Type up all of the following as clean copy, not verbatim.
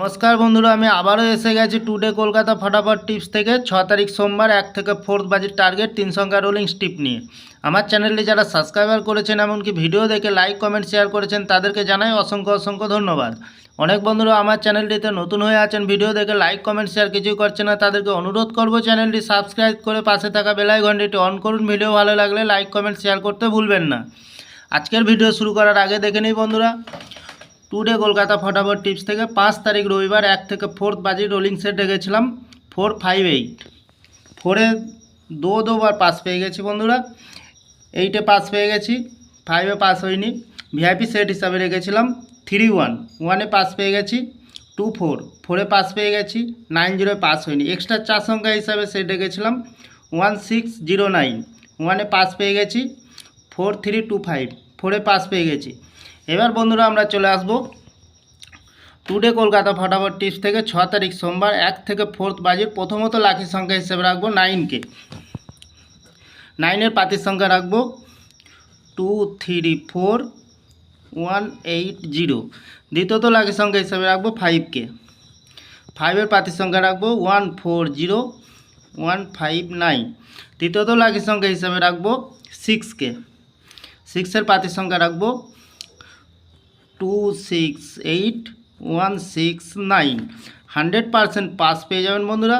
নমস্কার বন্ধুরা, আমি আবারও এসে গেছি টুডে কলকাতা ফটাফট টিপস থেকে 6 তারিখ সোমবার 1 থেকে 4 বাজেট টার্গেট 3 সংখ্যা রোলিং স্টিপ নিয়ে। আমার চ্যানেলটি যারা সাবস্ক্রাইবার করেছেন এমনকি ভিডিও দেখে লাইক কমেন্ট শেয়ার করেছেন তাদেরকে জানাই অসংখ্য অসংখ্য ধন্যবাদ। অনেক বন্ধুরা আমার চ্যানেলটিতে নতুন হয়ে আছেন, ভিডিও দেখে লাইক কমেন্ট শেয়ার কিছুই করছেন না, তাদেরকে অনুরোধ করব চ্যানেলটি সাবস্ক্রাইব করে পাশে থাকা বেল আইকনটি অন করুন। ভিডিও ভালো লাগলে লাইক কমেন্ট শেয়ার করতে ভুলবেন না। আজকের ভিডিও শুরু করার আগে দেখে নিই বন্ধুরা, টুডে কলকাতা ফটাফট টিপস থেকে 5 তারিখ রবিবার 1 থেকে 4 বাজে রোলিং সেট রেখেছিলাম 458। 4-এ দো বার পাস পেয়ে গেছি বন্ধুরা, 8-এ পাস পেয়ে গেছি, 5-এ পাস হয়নি। ভিআইপি সেট হিসাবে রেখেছিলাম 3-1, 1-এ পাস পেয়ে গেছি, 2-4, 4-এ পাস পেয়ে গেছি, 9-0-এ পাস হয়নি। এক্সট্রা 4 সংখ্যা হিসাবে সেট রেখেছিলাম 1609, 1-এ পাস পেয়ে গেছি, 4325, 4-এ পাস পেয়ে গেছি। এবার বন্ধুরা আমরা চলে আসব টুডে কলকাতা ফটাফট টিপস থেকে 6 তারিখ সোমবার 1 থেকে 4 বাজে। প্রথমত লাকি সংখ্যা হিসেবে রাখবো 9কে, 9-এর পাতির সংখ্যা রাখবো 234180। দ্বিতীয়ত লাকি সংখ্যা হিসেবে রাখবো 5কে, 5-এর পাতির সংখ্যা রাখবো 140159। তৃতীয়ত লাকি সংখ্যা হিসেবে রাখবো 6কে, 6-এর পাতির সংখ্যা রাখবো 268169। 100% পাস পেয়ে যাবেন বন্ধুরা।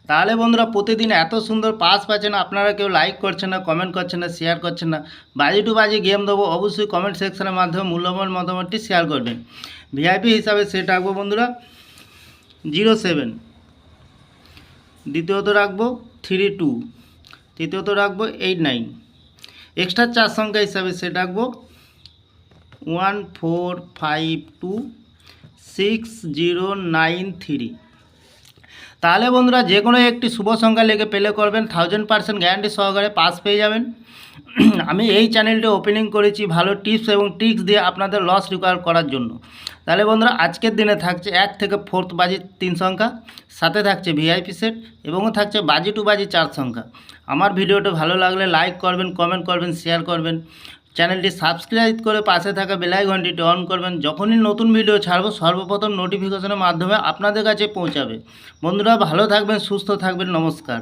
তাহলে বন্ধুরা প্রতিদিন এত সুন্দর পাস পাচ্ছেন, আপনারা কেউ লাইক করছেন না, কমেন্ট করছেন না, শেয়ার করছেন না। বাজি টু বাজি গেম দেবো, অবশ্যই কমেন্ট সেকশনের মাধ্যমে মূল্যবান মতামতটি শেয়ার করবেন। ভিআইপি হিসাবে সেট রাখবো বন্ধুরা 07, দ্বিতীয়ত রাখবো 32, তৃতীয়ত রাখবো 89। এক্সট্রা 4 সংখ্যা হিসাবে সেট রাখবো 14526093। তাহলে বন্ধুরা যে কোনো একটি শুভ সংখ্যা লেগে প্লে করবেন, 1000% গ্যারান্টি সহকারে পাস পেয়ে যাবেন। আমি এই চ্যানেলটি ওপেনিং করেছি ভালো টিপস এবং ট্রিক্স দিয়ে আপনাদের লস রিকভার করার জন্য। তাহলে বন্ধুরা আজকের দিনে থাকছে 1 থেকে 4 বাজি 3 সংখ্যা, সাথে থাকছে ভিআইপি সেট এবং থাকছে বাজি টু বাজি 4 সংখ্যা। আমার ভিডিওটা ভালো লাগলে লাইক করবেন, কমেন্ট করবেন, শেয়ার করবেন। চ্যানেলটি সাবস্ক্রাইব করে পাশে থাকা বেল আইকনটি অন করবেন। যখনই নতুন ভিডিও ছাড়বো সর্বপ্রথম নোটিফিকেশনের মাধ্যমে আপনাদের কাছে পৌঁছাবে। বন্ধুরা ভালো থাকবেন, সুস্থ থাকবেন, নমস্কার।